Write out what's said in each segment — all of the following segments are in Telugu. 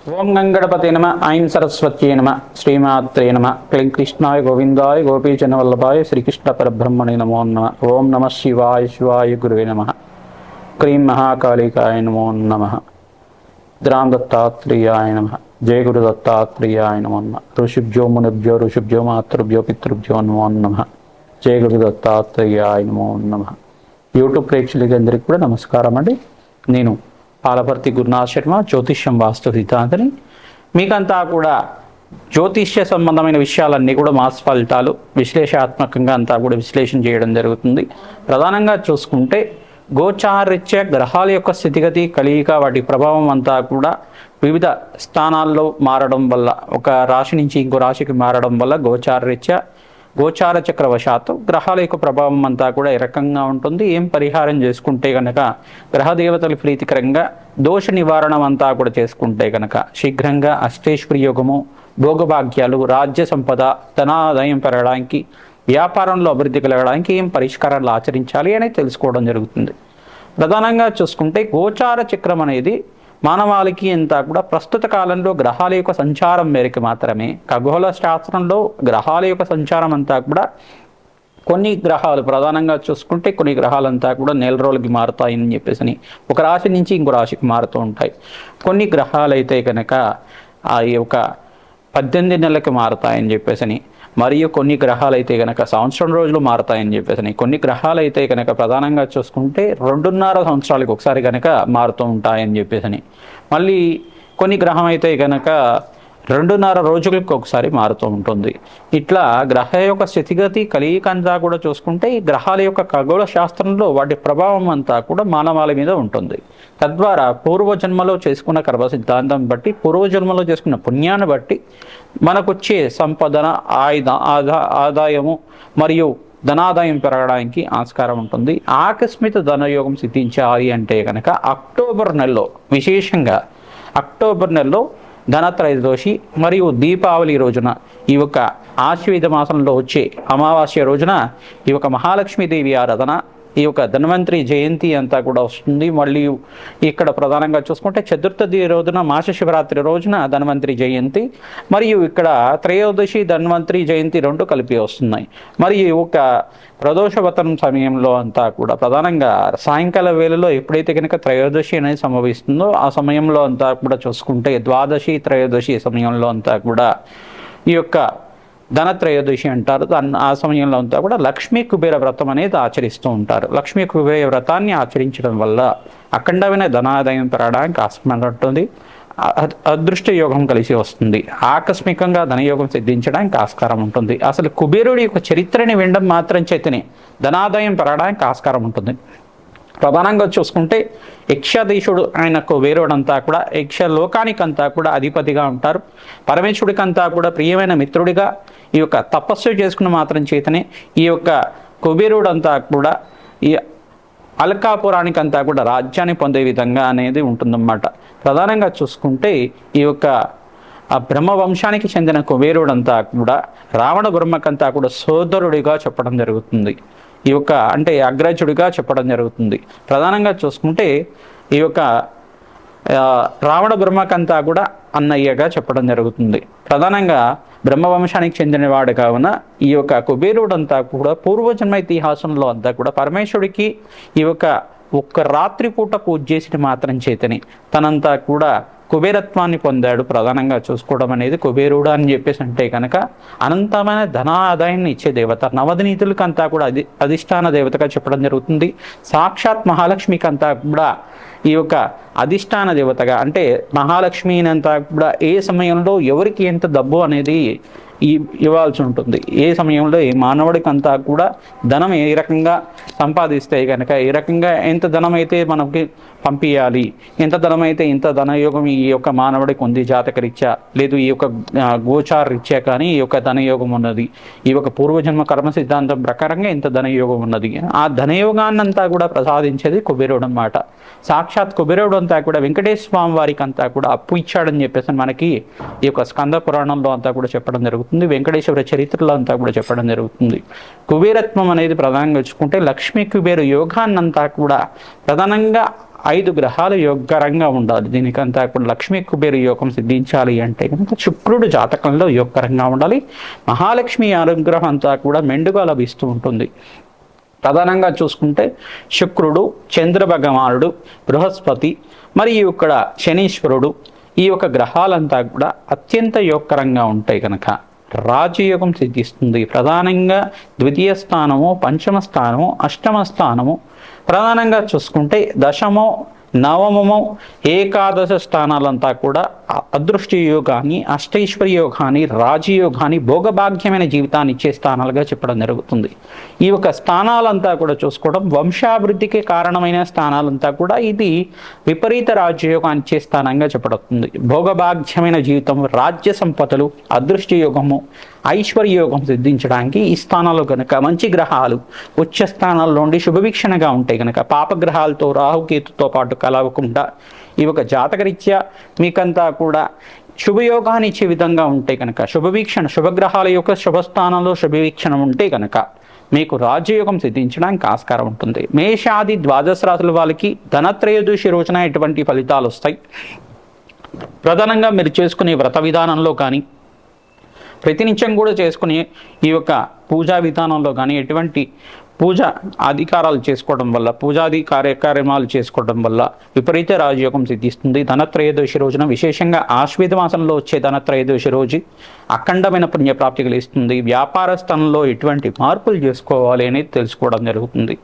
ఓం గంగణపతే నమ. ఐం సరస్వత్యై నమ. శ్రీమాత్రే నమ. క్లీం కృష్ణాయ గోవిందాయ గోపీజన వల్లభాయ శ్రీకృష్ణ పరబ్రహ్మణే నమో నమ. ఓం నమ శివాయ శివాయ గురువే నమ. క్రీం మహాకాళికాయ నమో నమ. ద్రాం దత్తాత్రేయాయ నమ. జయ గురు దత్తాత్రేయాయ నమో నమ. ఋషిభ్యో మునిభ్యో ఋషిభ్యో మాతృభ్యో పితృభ్యో నమో నమ. జయ గురు దత్తాత్రేయాయ నమో నమ. యూట్యూబ్ ప్రేక్షకులందరికీ కూడా నమస్కారం అండి. నేను పాలపర్తి గురునాథ్ శర్మ, జ్యోతిష్యం వాస్తు సిద్ధాంతిని. మీకంతా కూడా జ్యోతిష్య సంబంధమైన విషయాలన్నీ కూడా మాస్ ఫలితాలు విశ్లేషాత్మకంగా అంతా కూడా విశ్లేషణ చేయడం జరుగుతుంది. ప్రధానంగా చూసుకుంటే గోచారరీత్యా గ్రహాల యొక్క స్థితిగతి, కలియిక, వాటి ప్రభావం అంతా కూడా వివిధ స్థానాల్లో మారడం వల్ల, ఒక రాశి నుంచి ఇంకో రాశికి మారడం వల్ల గోచారరీత్యా గోచార చక్రవశాత్తు గ్రహాల యొక్క ప్రభావం అంతా కూడా ఏ రకంగా ఉంటుంది, ఏం పరిహారం చేసుకుంటే కనుక గ్రహదేవతలు ప్రీతికరంగా దోష నివారణం అంతా కూడా చేసుకుంటే కనుక శీఘ్రంగా అష్టేశ్వరి యోగము, భోగభాగ్యాలు, రాజ్య సంపద, ధనాదాయం పెరగడానికి, వ్యాపారంలో అభివృద్ధి కలగడానికి ఏం పరిష్కారాలు ఆచరించాలి అనేది తెలుసుకోవడం జరుగుతుంది. ప్రధానంగా చూసుకుంటే గోచార చక్రం అనేది మానవాళికి అంతా కూడా ప్రస్తుత కాలంలో గ్రహాల యొక్క సంచారం మేరకు మాత్రమే. ఖగోళ శాస్త్రంలో గ్రహాల యొక్క సంచారం అంతా కూడా కొన్ని గ్రహాలు ప్రధానంగా చూసుకుంటే కొన్ని గ్రహాలంతా కూడా నెల రోజులకి మారుతాయని చెప్పేసి ఒక రాశి నుంచి ఇంకో రాశికి మారుతూ ఉంటాయి. కొన్ని గ్రహాలు అయితే కనుక ఆ యొక్క 18 నెలలకి మారుతాయని చెప్పేసి, మరియు కొన్ని గ్రహాలు అయితే కనుక సంవత్సరం రోజులు మారుతాయని చెప్పేసి, కొన్ని గ్రహాలు అయితే కనుక ప్రధానంగా చూసుకుంటే 2.5 సంవత్సరాలకు ఒకసారి కనుక మారుతూ ఉంటాయని చెప్పేసి, మళ్ళీ కొన్ని గ్రహం అయితే కనుక 2.5 రోజులకు ఒకసారి మారుతూ ఉంటుంది. ఇట్లా గ్రహ యొక్క స్థితిగతి, కలియిక అంతా కూడా చూసుకుంటే ఈ గ్రహాల యొక్క ఖగోళ శాస్త్రంలో వాటి ప్రభావం అంతా కూడా మానవాళి మీద ఉంటుంది. తద్వారా పూర్వజన్మలో చేసుకున్న కర్మ సిద్ధాంతం బట్టి, పూర్వజన్మలో చేసుకున్న పుణ్యాన్ని బట్టి మనకొచ్చే సంపదన, ఆదాయము మరియు ధనాదాయం పెరగడానికి ఆస్కారం ఉంటుంది. ఆకస్మిక ధనయోగం సిద్ధించాలి అంటే కనుక అక్టోబర్ నెలలో, విశేషంగా అక్టోబర్ నెలలో ధనత్రయోదశి మరియు దీపావళి రోజున, ఈ యొక్క ఆశ్వయుజ మాసంలో వచ్చే అమావాస్య రోజున ఈ యొక్క మహాలక్ష్మీదేవి ఆరాధన, ఈ యొక్క ధన్వంతరి జయంతి అంతా కూడా వస్తుంది. మళ్ళీ ఇక్కడ ప్రధానంగా చూసుకుంటే చతుర్థి రోజున, మాస శివరాత్రి రోజున ధన్వంతరి జయంతి, మరియు ఇక్కడ త్రయోదశి ధన్వంతరి జయంతి రెండు కలిపి వస్తున్నాయి. మరియు ఈ యొక్క ప్రదోషవతనం సమయంలో అంతా కూడా ప్రధానంగా సాయంకాల వేళలో ఎప్పుడైతే కనుక త్రయోదశి అనేది సంభవిస్తుందో ఆ సమయంలో అంతా కూడా చూసుకుంటే ద్వాదశి, త్రయోదశి సమయంలో అంతా కూడా ఈ యొక్క ధనత్రయోదశి అంటారు. ఆ సమయంలో అంతా కూడా లక్ష్మీ కుబేర వ్రతం అనేది ఆచరిస్తూ ఉంటారు. లక్ష్మీ కుబేర వ్రతాన్ని ఆచరించడం వల్ల అఖండమైన ధనాదాయం పెరగడానికి ఆస్కారం ఉంటుంది. అదృష్ట యోగం కలిసి వస్తుంది. ఆకస్మికంగా ధనయోగం సిద్ధించడానికి ఆస్కారం ఉంటుంది. అసలు కుబేరుడి యొక్క చరిత్రని వినడం మాత్రం చేతనే ధనాదాయం పెరగడానికి ఆస్కారం ఉంటుంది. ప్రధానంగా చూసుకుంటే యక్షదేశుడు ఆయన కుబేరుడంతా కూడా యక్ష లోకానికంతా కూడా అధిపతిగా ఉంటారు. పరమేశ్వరుడికంతా కూడా ప్రియమైన మిత్రుడిగా ఈ యొక్క తపస్సు చేసుకున్న మాత్రం చేతనే ఈ యొక్క కుబేరుడంతా కూడా ఈ అల్కాపురానికంతా కూడా రాజ్యాన్ని పొందే విధంగా అనేది ఉంటుందన్నమాట. ప్రధానంగా చూసుకుంటే ఈ యొక్క ఆ బ్రహ్మవంశానికి చెందిన కుబేరుడంతా కూడా రావణ బ్రహ్మకంతా కూడా సోదరుడిగా చెప్పడం జరుగుతుంది. ఈ యొక్క అంటే అగ్రజుడిగా చెప్పడం జరుగుతుంది. ప్రధానంగా చూసుకుంటే ఈ యొక్క రావణ బ్రహ్మకంతా కూడా అన్నయ్యగా చెప్పడం జరుగుతుంది. ప్రధానంగా బ్రహ్మవంశానికి చెందినవాడు కావున ఈ యొక్క కుబేరుడంతా కూడా పూర్వజన్మ ఇతిహాసంలో అంతా కూడా పరమేశ్వరుడికి ఈ యొక్క ఒక్క రాత్రిపూట పూజ చేసిన మాత్రం చేతని తనంతా కూడా కుబేరత్వాన్ని పొందాడు. ప్రధానంగా చూసుకోవడం అనేది కుబేరుడు అని చెప్పేసి అంటే కనుక అనంతమైన ధన ఆదాయాన్ని ఇచ్చే దేవత, నవనీతులకంతా కూడా అధిష్టాన దేవతగా చెప్పడం జరుగుతుంది. సాక్షాత్ మహాలక్ష్మికంతా కూడా ఈ యొక్క అధిష్టాన దేవతగా, అంటే మహాలక్ష్మినంతా కూడా ఏ సమయంలో ఎవరికి ఎంత డబ్బు అనేది ఇవ్వాల్సి ఉంటుంది, ఏ సమయంలో ఏ మానవుడికి అంతా కూడా ధనం ఏ రకంగా సంపాదిస్తే కనుక ఏ రకంగా ఎంత ధనం అయితే మనకి పంపించాలి, ఎంత ధనం అయితే ఇంత ధనయోగం ఈ యొక్క మానవుడికి ఉంది జాతకరీత్యా, లేదు ఈ యొక్క గోచార రీత్యా కానీ ఈ యొక్క ధనయోగం ఉన్నది, ఈ యొక్క పూర్వజన్మ కర్మ సిద్ధాంతం ప్రకారంగా ఇంత ధనయోగం ఉన్నది. ఆ ధనయోగాన్నంతా కూడా ప్రసాదించేది కుబేరుడు అన్నమాట. సాక్షాత్ కుబేరుడు అంతా కూడా వెంకటేశ్వర స్వామి వారికి అంతా కూడా అప్పు ఇచ్చాడని చెప్పేసి మనకి ఈ యొక్క స్కంద పురాణంలో అంతా కూడా చెప్పడం జరుగుతుంది. వెంకటేశ్వర చరిత్రలో అంతా కూడా చెప్పడం జరుగుతుంది. కుబేరత్వం అనేది ప్రధానంగా వచ్చుకుంటే లక్ష్మీ కుబేరు యోగాన్నంతా కూడా ప్రధానంగా 5 గ్రహాలు యోగకరంగా ఉండాలి. దీనికంతా కూడా లక్ష్మీ కుబేర యోగం సిద్ధించాలి అంటే కనుక శుక్రుడు జాతకంలో యోగకరంగా ఉండాలి. మహాలక్ష్మి అనుగ్రహం అంతా కూడా మెండుగా లభిస్తూ ఉంటుంది. ప్రధానంగా చూసుకుంటే శుక్రుడు, చంద్ర భగవానుడు, బృహస్పతి మరియు ఇక్కడ శనీశ్వరుడు, ఈ యొక్క గ్రహాలంతా కూడా అత్యంత యోగకరంగా ఉంటాయి కనుక రాజయోగం సిద్ధిస్తుంది. ప్రధానంగా ద్వితీయ స్థానము, పంచమ స్థానము, అష్టమ స్థానము, ప్రధానంగా చూసుకుంటే దశమో, నవమము, ఏకాదశ స్థానాలంతా కూడా అదృష్ట యోగాన్ని, అష్టైశ్వర్య యోగాన్ని, రాజయోగాన్ని, భోగభాగ్యమైన జీవితాన్ని ఇచ్చే స్థానాలుగా చెప్పడం జరుగుతుంది. ఈ యొక్క స్థానాలంతా కూడా చూసుకోవడం వంశాభివృద్ధికి కారణమైన స్థానాలంతా కూడా ఇది విపరీత రాజయోగాన్ని ఇచ్చే స్థానంగా చెప్పబడుతుంది. భోగభాగ్యమైన జీవితం, రాజ్య సంపదలు, అదృష్ట యోగము, ఐశ్వర్య యోగం సిద్ధించడానికి ఈ స్థానాలు కనుక మంచి గ్రహాలు ఉచ్చ స్థానాల్లో ఉండి శుభవీక్షణగా ఉంటాయి కనుక పాపగ్రహాలతో రాహుకేతుతో పాటు కలవకుండా ఈ ఒక జాతకరీత్యా మీకంతా కూడా శుభయోగాన్ని ఇచ్చే విధంగా ఉంటాయి కనుక శుభవీక్షణ, శుభగ్రహాల యొక్క శుభస్థానంలో శుభవీక్షణ ఉంటే కనుక మీకు రాజయోగం సిద్ధించడానికి ఆస్కారం ఉంటుంది. మేషాది ద్వాదశ రాశుల వాళ్ళకి ధనత్రయోదశి రోజున ఎటువంటి ఫలితాలు వస్తాయి? ప్రధానంగా మీరు చేసుకునే వ్రత విధానంలో కానీ, ప్రతినిత్యం కూడా చేసుకునే ఈ యొక్క పూజా విధానంలో కానీ ఎటువంటి పూజ అధికారాలు చేసుకోవడం వల్ల, పూజాది కార్యక్రమాలు చేసుకోవడం వల్ల విపరీత రాజయోగం సిద్ధిస్తుంది. ధనత్రయోదశి రోజున విశేషంగా ఆశ్వేత మాసంలో వచ్చే ధనత్రయోదశి రోజు అఖండమైన పుణ్యప్రాప్తి కలిగిస్తుంది. వ్యాపార స్థలంలో ఎటువంటి మార్పులు చేసుకోవాలి అనేది తెలుసుకోవడం జరుగుతుంది.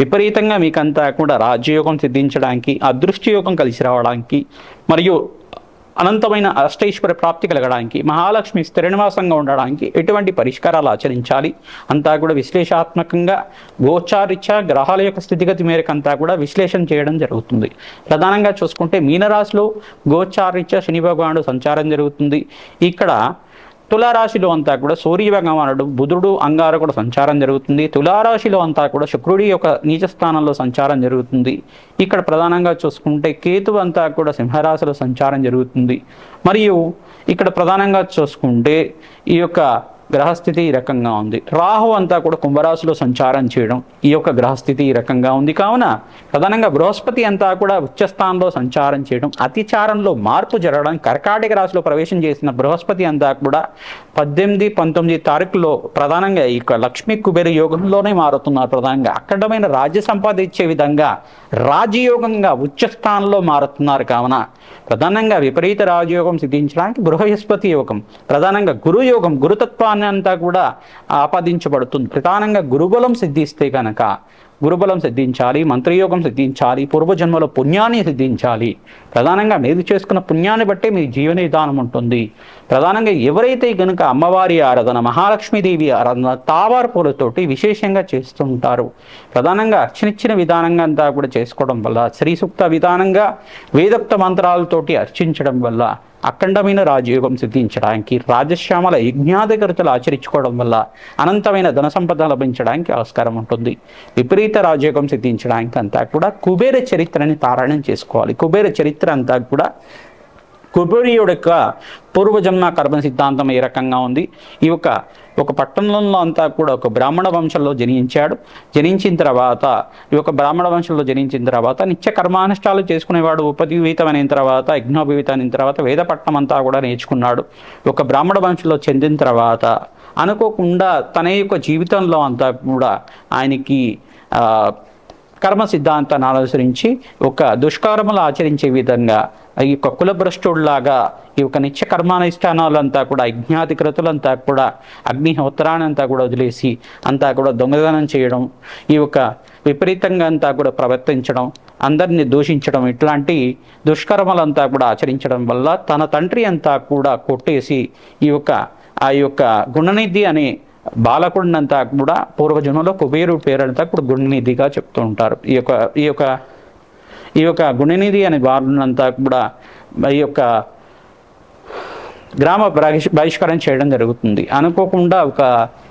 విపరీతంగా మీకంతా కూడా రాజయోగం సిద్ధించడానికి, అదృష్టయోగం కలిసి రావడానికి మరియు అనంతమైన అష్టైశ్వర్య ప్రాప్తి కలగడానికి, మహాలక్ష్మి స్థిర నివాసంగా ఉండడానికి ఎటువంటి పరిష్కారాలు ఆచరించాలి అంతా కూడా విశ్లేషాత్మకంగా గోచారిత్యా గ్రహాల యొక్క స్థితిగతి మేరకు అంతా కూడా విశ్లేషణ చేయడం జరుగుతుంది. ప్రధానంగా చూసుకుంటే మీనరాశిలో గోచారిత్యా శని భగవానుడు సంచారం జరుగుతుంది. ఇక్కడ తులారాశిలో అంతా కూడా సూర్య భగవానుడు, బుధుడు, అంగారకుడు సంచారం జరుగుతుంది. తులారాశిలో అంతా కూడా శుక్రుడి యొక్క నీచ స్థానంలో సంచారం జరుగుతుంది. ఇక్కడ ప్రధానంగా చూసుకుంటే కేతువు అంతా కూడా సింహరాశిలో సంచారం జరుగుతుంది. మరియు ఇక్కడ ప్రధానంగా చూసుకుంటే ఈ యొక్క గ్రహస్థితి ఈ రకంగా ఉంది. రాహు అంతా కూడా కుంభరాశిలో సంచారం చేయడం, ఈ యొక్క గ్రహస్థితి ఈ రకంగా ఉంది. కావున ప్రధానంగా బృహస్పతి అంతా కూడా ఉచ్చస్థానంలో సంచారం చేయడం, అతిచారంలో మార్పు జరగడం, కర్కాటక రాశిలో ప్రవేశం చేసిన బృహస్పతి అంతా కూడా 18, 19 తారీఖులో ప్రధానంగా ఈ యొక్క లక్ష్మీ కుబేర యోగంలోనే మారుతున్నారు. ప్రధానంగా అఖండమైన రాజ్య సంపాద ఇచ్చే విధంగా రాజయోగంగా ఉచ్చస్థానంలో మారుతున్నారు. కావున ప్రధానంగా విపరీత రాజయోగం సిద్ధించడానికి బృహస్పతి యోగం, ప్రధానంగా గురుయోగం, గురుతత్వాన్ని అంతా కూడా ఆపాదించబడుతుంది. ప్రధానంగా గురుబలం సిద్ధిస్తే కనుక గురుబలం సిద్ధించాలి, మంత్రయోగం సిద్ధించాలి, పూర్వజన్మలో పుణ్యాన్ని సిద్ధించాలి. ప్రధానంగా మీరు చేసుకున్న పుణ్యాన్ని బట్టే మీ జీవన విధానం ఉంటుంది. ప్రధానంగా ఎవరైతే కనుక అమ్మవారి ఆరాధన, మహాలక్ష్మీదేవి ఆరాధన తావారు పూలతోటి విశేషంగా చేస్తుంటారు. ప్రధానంగా అర్చనిచ్చిన విధానంగా అంతా కూడా చేసుకోవడం వల్ల, శ్రీ సూక్త విధానంగా వేదోక్త మంత్రాలతోటి అర్చించడం వల్ల అఖండమైన రాజయోగం సిద్ధించడానికి, రాజశ్యామల యజ్ఞాధికృతులు ఆచరించుకోవడం వల్ల అనంతమైన ధన సంపద లభించడానికి ఆస్కారం ఉంటుంది. విపరీత రాజయోగం సిద్ధించడానికి అంతా కూడా కుబేర చరిత్రని తారణం చేసుకోవాలి. కుబేర చరిత్ర అంతా కూడా కుబేరుడి యొక్క పూర్వజన్మ కర్మ సిద్ధాంతం ఏ రకంగా ఉంది. ఈ ఒక పట్టణంలో అంతా కూడా ఒక బ్రాహ్మణ వంశంలో జనించాడు. జనించిన తర్వాత ఈ యొక్క బ్రాహ్మణ వంశంలో జనించిన తర్వాత నిత్య కర్మానుష్ఠాలు చేసుకునేవాడు. ఉపజీవితమైన తర్వాత, యజ్ఞోపవీతమైన తర్వాత వేదపట్నం అంతా కూడా నేర్చుకున్నాడు. ఒక బ్రాహ్మణ వంశంలో చెందిన తర్వాత అనుకోకుండా తన యొక్క జీవితంలో అంతా కూడా ఆయనకి కర్మ సిద్ధాంతాన్ని అనుసరించి ఒక దుష్కర్మలు ఆచరించే విధంగా ఈ యొక్క కులభ్రష్టుడిలాగా ఈ యొక్క నిత్య కర్మానుష్ఠానాలంతా కూడా యజ్ఞాధికృతులంతా కూడా అగ్నిహోత్రాన్ని అంతా కూడా వదిలేసి అంతా కూడా దొంగతనం చేయడం, ఈ యొక్క విపరీతంగా అంతా కూడా ప్రవర్తించడం, అందరినీ దూషించడం, ఇట్లాంటి దుష్కర్మలంతా కూడా ఆచరించడం వల్ల తన తండ్రి అంతా కూడా కొట్టేసి ఆ యొక్క గుణనిధి అనే బాలకుడినంతా కూడా పూర్వజన్మలో కుబేరుడు పేరంతా కూడా గుణనిధిగా చెప్తూ ఉంటారు. ఈ యొక్క గుణనిధి అనే బాలునంతా కూడా ఈ యొక్క గ్రామ బహిష్కరణ చేయడం జరుగుతుంది. అనుకోకుండా ఒక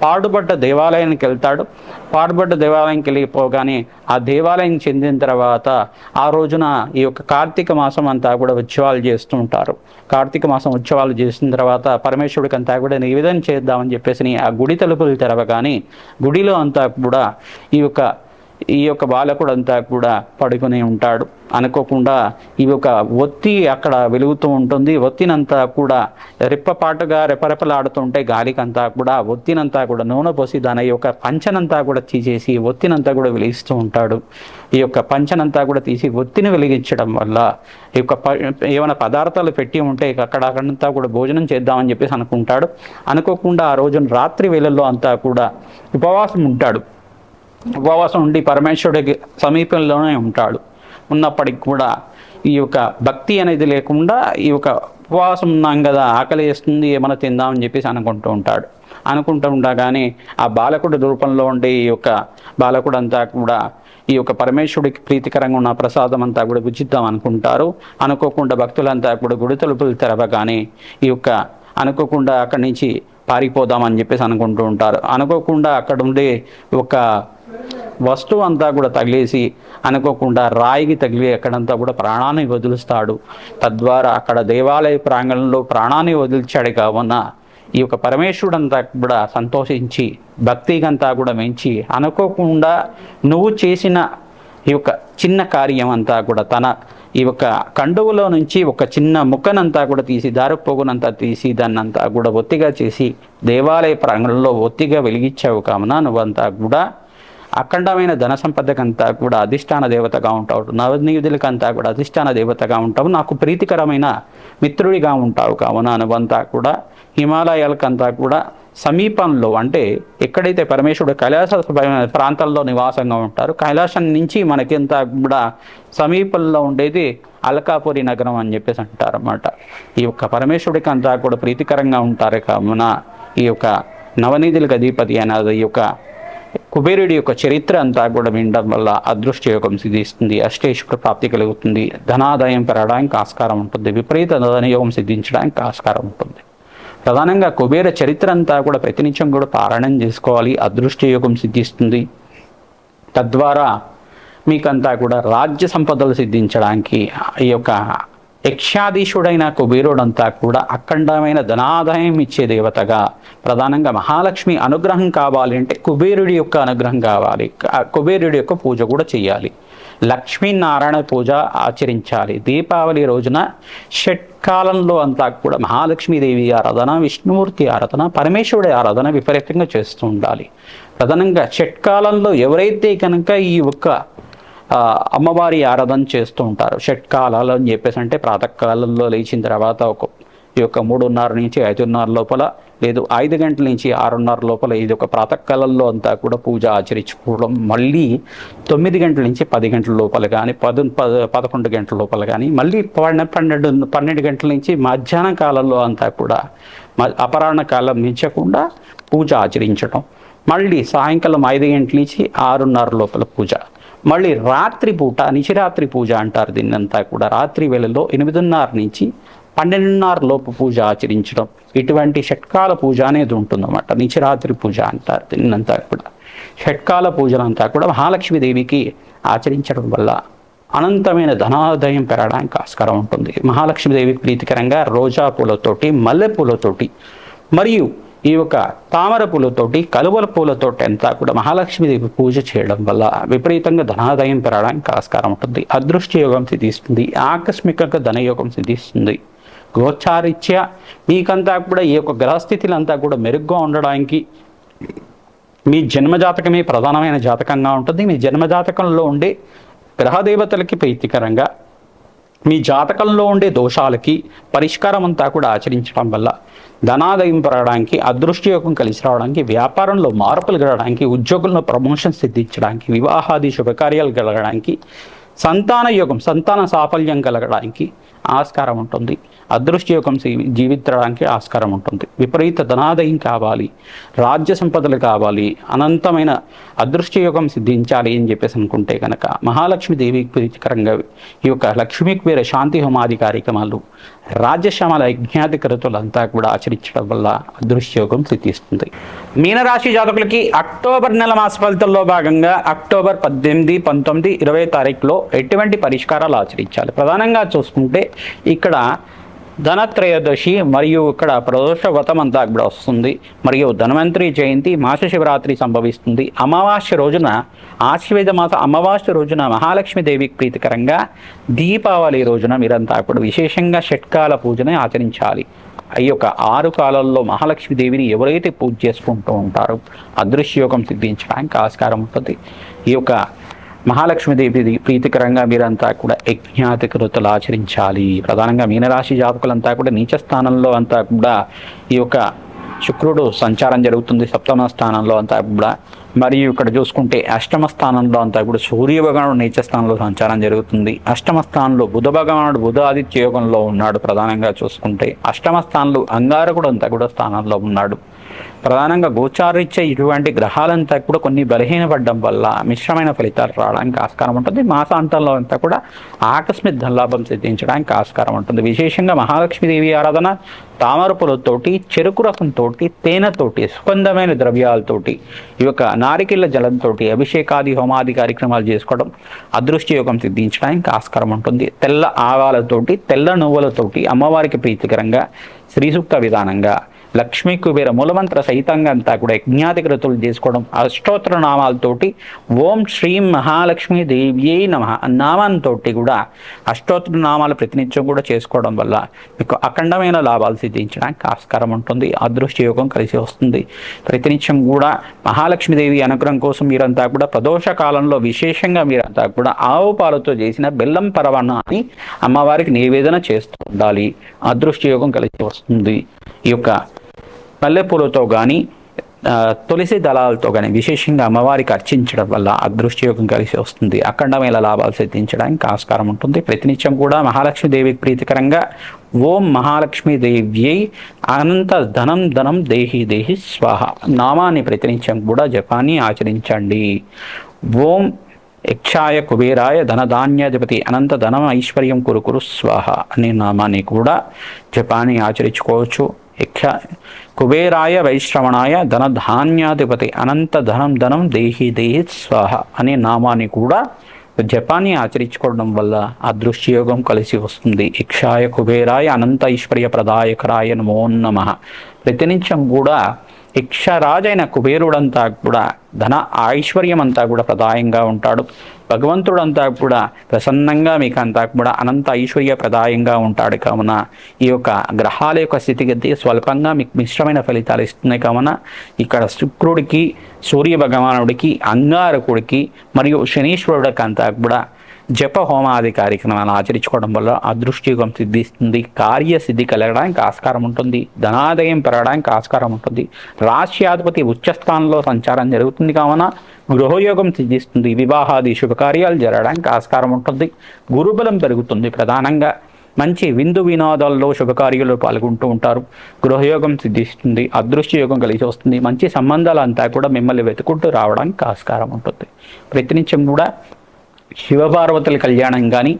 పాడుబడ్డ దేవాలయానికి వెళ్తాడు. పాడుబడ్డ దేవాలయానికి వెళ్ళిపోగానే ఆ దేవాలయం చెందిన తర్వాత ఆ రోజున ఈ యొక్క కార్తీక మాసం అంతా కూడా ఉత్సవాలు చేస్తూ ఉంటారు. కార్తీక మాసం ఉత్సవాలు చేసిన తర్వాత పరమేశ్వరుడికి అంతా కూడా నివేదన చేద్దామని చెప్పేసి ఆ గుడి తలుపులు తెరవగానే గుడిలో అంతా కూడా ఈ యొక్క ఈ యొక్క బాలకుడంతా కూడా పడుకుని ఉంటాడు. అనుకోకుండా ఈ యొక్క ఒత్తి అక్కడ వెలుగుతూ ఉంటుంది. ఒత్తినంతా కూడా రెప్పపాటుగా రెపరెపలాడుతుంటే గాలికంతా కూడా ఒత్తినంతా కూడా నూనె పోసి దాని యొక్క పంచనంతా కూడా తీసేసి ఒత్తినంతా కూడా వెలిగిస్తూ ఉంటాడు. ఈ యొక్క పంచనంతా కూడా తీసి ఒత్తిని వెలిగించడం వల్ల ఈ యొక్క ఏమైనా పదార్థాలు పెట్టి ఉంటే అక్కడంతా కూడా భోజనం చేద్దామని చెప్పేసి అనుకుంటాడు. అనుకోకుండా ఆ రోజున రాత్రి వేళల్లో అంతా కూడా ఉపవాసం ఉంటాడు. ఉపవాసం ఉండి పరమేశ్వరుడికి సమీపంలోనే ఉంటాడు. ఉన్నప్పటికి కూడా ఈ యొక్క భక్తి అనేది లేకుండా ఈ యొక్క ఉపవాసం ఉన్నాం కదా, ఆకలి వేస్తుంది, ఏమైనా తిందామని చెప్పేసి అనుకుంటూ ఉంటాడు. అనుకుంటూ ఉండగానే ఆ బాలకుడి రూపంలో ఉండే ఈ యొక్క బాలకుడు అంతా కూడా ఈ యొక్క పరమేశ్వరుడికి ప్రీతికరంగా ఉన్న ప్రసాదం అంతా కూడా భుజిద్దాం అనుకుంటారు. అనుకోకుండా భక్తులంతా కూడా గుడి తలుపులు తెరవగానే ఈ యొక్క అనుకోకుండా అక్కడి నుంచి పారిపోదామని చెప్పేసి అనుకుంటూ ఉంటారు. అనుకోకుండా అక్కడ ఉండే ఒక వస్తువు అంతా కూడా తగిలేసి అనుకోకుండా రాయికి తగిలి అక్కడంతా కూడా ప్రాణాన్ని వదులుస్తాడు. తద్వారా అక్కడ దేవాలయ ప్రాంగణంలో ప్రాణాన్ని వదిల్చాడు. కావున ఈ యొక్క పరమేశ్వరుడంతా కూడా సంతోషించి భక్తికంతా కూడా మెంచి అనుకోకుండా నువ్వు చేసిన ఈ యొక్క చిన్న కార్యం అంతా కూడా తన ఈ యొక్క కండువులో నుంచి ఒక చిన్న ముక్కనంతా కూడా తీసి దారిపోగునంతా తీసి దాన్నంతా కూడా ఒత్తిగా చేసి దేవాలయ ప్రాంగణంలో ఒత్తిగా వెలిగించావు. కావున నువ్వంతా కూడా అఖండమైన ధన సంపదకంతా కూడా అధిష్టాన దేవతగా ఉంటావు. నవనిధులకంతా కూడా అధిష్టాన దేవతగా ఉంటావు. నాకు ప్రీతికరమైన మిత్రుడిగా ఉంటావు. కావున నువ్వంతా కూడా హిమాలయాలకంతా కూడా సమీపంలో అంటే ఎక్కడైతే పరమేశ్వరుడు కైలాస ప్రాంతాల్లో నివాసంగా ఉంటారు, కైలాసం నుంచి మనకింత కూడా సమీపంలో ఉండేది అల్కాపురి నగరం అని చెప్పేసి అంటారు అన్నమాట. ఈ యొక్క పరమేశ్వరుడికి అంతా కూడా ప్రీతికరంగా ఉంటారు. కావున ఈ యొక్క నవనిధులకు అధిపతి అనేది ఈ యొక్క కుబేరుడి యొక్క చరిత్ర అంతా కూడా వినడం వల్ల అదృష్ట యోగం సిద్ధిస్తుంది, అష్టైశ్వర ప్రాప్తి కలుగుతుంది, ధనాదాయం పెరగడానికి ఆస్కారం ఉంటుంది, విపరీత ధనయోగం సిద్ధించడానికి ఆస్కారం ఉంటుంది. ప్రధానంగా కుబేర చరిత్ర అంతా కూడా ప్రతినిత్యం కూడా పారాయణం చేసుకోవాలి. అదృష్ట యోగం సిద్ధిస్తుంది. తద్వారా మీకంతా కూడా రాజ్య సంపదలు సిద్ధించడానికి ఈ యొక్క యక్షాధీశుడైన కుబేరుడంతా కూడా అఖండమైన ధనాదాయం ఇచ్చే దేవతగా ప్రధానంగా మహాలక్ష్మి అనుగ్రహం కావాలి అంటే కుబేరుడి యొక్క అనుగ్రహం కావాలి. కుబేరుడి యొక్క పూజ కూడా చేయాలి. లక్ష్మీనారాయణ పూజ ఆచరించాలి. దీపావళి రోజున షట్కాలంలో అంతా కూడా మహాలక్ష్మీదేవి ఆరాధన, విష్ణుమూర్తి ఆరాధన, పరమేశ్వరుడి ఆరాధన విపరీతంగా చేస్తూ ఉండాలి. ప్రధానంగా షట్కాలంలో ఎవరైతే కనుక ఈ ఒక్క అమ్మవారి ఆరాధన చేస్తూ ఉంటారు, షట్కాలాలు అని చెప్పేసి అంటే ప్రాతకాలంలో లేచిన తర్వాత ఈ యొక్క 3:30 నుంచి 5:30 లోపల, లేదు 5 గంటల నుంచి 6:30 లోపల ఇది ఒక ప్రాతకాలంలో అంతా కూడా పూజ ఆచరించుకోవడం. మళ్ళీ 9 గంటల నుంచి 10 గంటల లోపల కానీ 11 గంటల లోపల కానీ మళ్ళీ 12 గంటల నుంచి మధ్యాహ్నం కాలంలో అంతా కూడా అపరాహ్న కాలం మించకుండా పూజ ఆచరించడం. మళ్ళీ సాయంకాలం 5 గంటల నుంచి 6:30 లోపల పూజ. మళ్ళీ రాత్రి పూట నిశిరాత్రి పూజ అంటారు దీన్నంతా కూడా. రాత్రి వేళలో 8:30 నుంచి 12:30 లోపు పూజ ఆచరించడం. ఇటువంటి షట్కాల పూజ అనేది ఉంటుందన్నమాట. నిశిరాత్రి పూజ అంటారు దీన్నంతా కూడా. షట్కాల పూజలంతా కూడా మహాలక్ష్మీదేవికి ఆచరించడం వల్ల అనంతమైన ధనాదాయం పెరగడానికి ఆస్కారం ఉంటుంది. మహాలక్ష్మీదేవికి ప్రీతికరంగా రోజా పూలతోటి, మల్లె పూలతోటి మరియు ఈ యొక్క తామర పూలతోటి, కలువల పూలతోటి అంతా కూడా మహాలక్ష్మీదేవి పూజ చేయడం వల్ల విపరీతంగా ధనాదాయం పెరగడానికి ఆస్కారం ఉంటుంది. అదృష్ట యోగం సిద్ధిస్తుంది. ఆకస్మికంగా ధనయోగం సిద్ధిస్తుంది. గోచారిత్య మీకంతా కూడా ఈ యొక్క గ్రహస్థితులంతా కూడా మెరుగ్గా ఉండడానికి మీ జన్మజాతకమే ప్రధానమైన జాతకంగా ఉంటుంది. మీ జన్మజాతకంలో ఉండే గ్రహదేవతలకి ప్రీతికరంగా మీ జాతకంలో ఉండే దోషాలకి పరిష్కారం అంతా కూడా ఆచరించడం వల్ల ధనాదాయం పెరగడానికి, అదృష్టయోగం కలిసి రావడానికి, వ్యాపారంలో మార్పులు కలగడానికి, ఉద్యోగుల్లో ప్రమోషన్ సిద్ధించడానికి, వివాహాది శుభకార్యాలు కలగడానికి, సంతాన యోగం సంతాన సాఫల్యం కలగడానికి ఆస్కారం ఉంటుంది. అదృష్టయోగం జీవించడానికి ఆస్కారం ఉంటుంది. విపరీత ధనాదాయం కావాలి, రాజ్య సంపదలు కావాలి, అనంతమైన అదృష్టయోగం సిద్ధించాలి అని చెప్పేసి అనుకుంటే కనుక మహాలక్ష్మీదేవికి ప్రీతికరంగా ఈ యొక్క లక్ష్మీ కుబేర శాంతి హోమాది కార్యక్రమాలు, రాజ్యశ్యామల యజ్ఞాధికృతులంతా కూడా ఆచరించడం వల్ల అదృష్టయోగం సిద్ధిస్తుంది. మీనరాశి జాతకులకి అక్టోబర్ నెల మాస ఫలితాల్లో భాగంగా అక్టోబర్ 18, 19, 20 తారీఖులో ఎటువంటి పరిష్కారాలు ఆచరించాలి? ప్రధానంగా చూసుకుంటే ఇక్కడ ధనత్రయోదశి మరియు ఇక్కడ ప్రదోష వ్రతం అంతా కూడా వస్తుంది. మరియు ధన్వంతరి జయంతి, మాస శివరాత్రి సంభవిస్తుంది. అమావాస్య రోజున, ఆశ్వేజ మాస అమావాస్య రోజున మహాలక్ష్మీదేవికి ప్రీతికరంగా దీపావళి రోజున మీరంతా ఇప్పుడు విశేషంగా షట్కాల పూజని ఆచరించాలి. ఈ యొక్క 6 కాలాల్లో మహాలక్ష్మీదేవిని ఎవరైతే పూజ చేసుకుంటూ ఉంటారో అదృశ్యయోగం సిద్ధించడానికి ఆస్కారం ఉంటుంది. ఈ యొక్క మహాలక్ష్మీదేవి ప్రీతికరంగా మీరంతా కూడా యజ్ఞాతికృతులు ఆచరించాలి. ప్రధానంగా మీనరాశి జాతకులంతా కూడా నీచ స్థానంలో అంతా కూడా ఈ యొక్క శుక్రుడు సంచారం జరుగుతుంది. సప్తమ స్థానంలో అంతా కూడా, మరియు ఇక్కడ చూసుకుంటే అష్టమ స్థానంలో అంతా కూడా సూర్య భగవానుడు నీచ స్థానంలో సంచారం జరుగుతుంది. అష్టమ స్థానంలో బుధ భగవానుడు బుధ ఆదిత్య యోగంలో ఉన్నాడు. ప్రధానంగా చూసుకుంటే అష్టమ స్థానంలో అంగారకుడు అంతా కూడా స్థానంలో ఉన్నాడు. ప్రధానంగా గోచారీత్యా ఇటువంటి గ్రహాలంతా కూడా కొన్ని బలహీనపడడం వల్ల మిశ్రమైన ఫలితాలు రావడానికి ఆస్కారం ఉంటుంది. మాసాంతంలో అంతా కూడా ఆకస్మిక ధనలాభం సిద్ధించడానికి ఆస్కారం ఉంటుంది. విశేషంగా మహాలక్ష్మీదేవి ఆరాధన తామర పూలతోటి, చెరుకు రసంతో, తేనెతోటి, సుగంధమైన ద్రవ్యాలతోటి, ఈ యొక్క నారికేళ్ల జలంతో అభిషేకాది హోమాది కార్యక్రమాలు చేసుకోవడం అదృష్టయోగం సిద్ధించడానికి ఆస్కారం ఉంటుంది. తెల్ల ఆవాలతోటి, తెల్ల నువ్వులతోటి అమ్మవారికి ప్రీతికరంగా శ్రీ సూక్త విధానంగా లక్ష్మీ కుబేర మూలమంత్ర సహితంగా అంతా కూడా యజ్ఞాతికృతులు చేసుకోవడం, అష్టోత్తర నామాలతోటి ఓం శ్రీం మహాలక్ష్మీ దేవ్యై నమః నామంతో కూడా అష్టోత్తర నామాలు ప్రతినిత్యం కూడా చేసుకోవడం వల్ల మీకు అఖండమైన లాభాలు సిద్ధించడానికి ఆస్కారం ఉంటుంది. అదృష్టయోగం కలిసి వస్తుంది. ప్రతినిత్యం కూడా మహాలక్ష్మీదేవి అనుగ్రహం కోసం మీరంతా కూడా ప్రదోష కాలంలో విశేషంగా మీరంతా కూడా ఆవు పాలతో చేసిన బెల్లం పరవాన్నాన్ని అమ్మవారికి నివేదన చేస్తూ ఉండాలి. అదృష్టయోగం కలిసి వస్తుంది. ఈ యొక్క మల్లెపూలతో కానీ తులసి దళాలతో కానీ విశేషంగా అమ్మవారికి అర్చించడం వల్ల అదృష్టయోగం కలిసి వస్తుంది. అఖండమైన లాభాలు సిద్ధించడానికి ఆస్కారం ఉంటుంది. ప్రతినిత్యం కూడా మహాలక్ష్మీదేవికి ప్రీతికరంగా ఓం మహాలక్ష్మీదేవ్యై అనంత ధనం ధనం దేహి దేహి స్వాహ నామాన్ని ప్రతినిత్యం కూడా జపాన్ని ఆచరించండి. ఓం యక్షాయ కుబేరాయ ధనధాన్యాధిపతి అనంత ధనం ఐశ్వర్యం కురుకురు స్వాహ అనే నామాన్ని కూడా జపాన్ని ఆచరించుకోవచ్చు. కుబేరాయ వైశ్రవణాయ ధనధాన్యాధిపతి అనంత ధనం ధనం దేహి దేహి స్వాహ అనే నామాన్ని కూడా జపాన్ని ఆచరించుకోవడం వల్ల అదృష్టయోగం కలిసి వస్తుంది. యక్షాయ కుబేరాయ అనంత ఐశ్వర్య ప్రదాయకరాయ నమో నమః. ప్రతినిత్యం కూడా యక్షరాజైన కుబేరుడంతా కూడా ధన ఐశ్వర్యం అంతా కూడా ప్రదాయంగా ఉంటాడు. భగవంతుడంతా కూడా ప్రసన్నంగా మీకు అంతా కూడా అనంత ఐశ్వర్య ప్రదాయంగా ఉంటాడు. కావున ఈ యొక్క గ్రహాల యొక్క స్థితిగతి స్వల్పంగా మీకు మిశ్రమైన ఫలితాలు ఇస్తున్నాయి. కావున ఇక్కడ శుక్రుడికి, సూర్య భగవానుడికి, అంగారకుడికి మరియు శనీశ్వరుడికి అంతా కూడా జప హోమాది కార్యక్రమాలు ఆచరించుకోవడం వల్ల అదృష్టయోగం సిద్ధిస్తుంది. కార్యసిద్ధి కలగడానికి ఆస్కారం ఉంటుంది. ధనాదాయం పెరగడానికి ఆస్కారం ఉంటుంది. రాశ్యాధిపతి ఉచ్చస్థానంలో సంచారం జరుగుతుంది. కావున గృహయోగం సిద్ధిస్తుంది. వివాహాది శుభకార్యాలు జరగడానికి ఆస్కారం ఉంటుంది. గురుబలం పెరుగుతుంది. ప్రధానంగా మంచి విందు వినోదాల్లో శుభకార్యాలు పాల్గొంటూ ఉంటారు. గృహయోగం సిద్ధిస్తుంది. అదృష్టయోగం కలిసి వస్తుంది. మంచి సంబంధాలంతా కూడా మిమ్మల్ని వెతుకుంటూ రావడానికి ఆస్కారం ఉంటుంది. ప్రతినిత్యం కూడా శివపార్వతుల కళ్యాణం కానీ,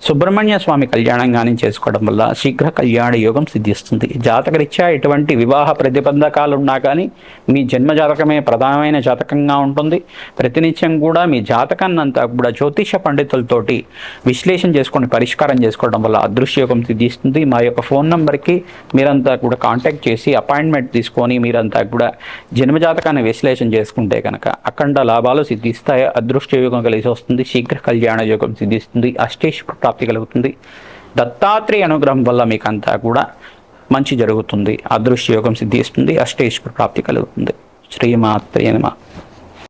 సుబ్రహ్మణ్య స్వామి కళ్యాణం కానీ చేసుకోవడం వల్ల శీఘ్ర కళ్యాణ యోగం సిద్ధిస్తుంది. జాతకరీత్యా ఎటువంటి వివాహ ప్రతిబంధకాలు ఉన్నా కానీ మీ జన్మ జాతకమే ప్రధానమైన జాతకంగా ఉంటుంది. ప్రతినిత్యం కూడా మీ జాతకాన్ని అంతా కూడా జ్యోతిష పండితులతోటి విశ్లేషణ చేసుకొని పరిష్కారం చేసుకోవడం వల్ల అదృష్టయోగం సిద్ధిస్తుంది. మా యొక్క ఫోన్ నెంబర్కి మీరంతా కూడా కాంటాక్ట్ చేసి అపాయింట్మెంట్ తీసుకొని మీరంతా కూడా జన్మజాతకాన్ని విశ్లేషణ చేసుకుంటే కనుక అఖండ లాభాలు సిద్ధిస్తాయి. అదృష్టయోగం కలిసి వస్తుంది. శీఘ్ర కళ్యాణ యోగం సిద్ధిస్తుంది. అష్టేశ్వర ప్రాప్తి కలుగుతుంది. దత్తాత్రేయ అనుగ్రహం వల్ల మీకు అంతా కూడా మంచి జరుగుతుంది. అదృష్టయోగం సిద్ధిస్తుంది. అష్టేశ్వర ప్రాప్తి కలుగుతుంది. శ్రీమాత్రే నమః.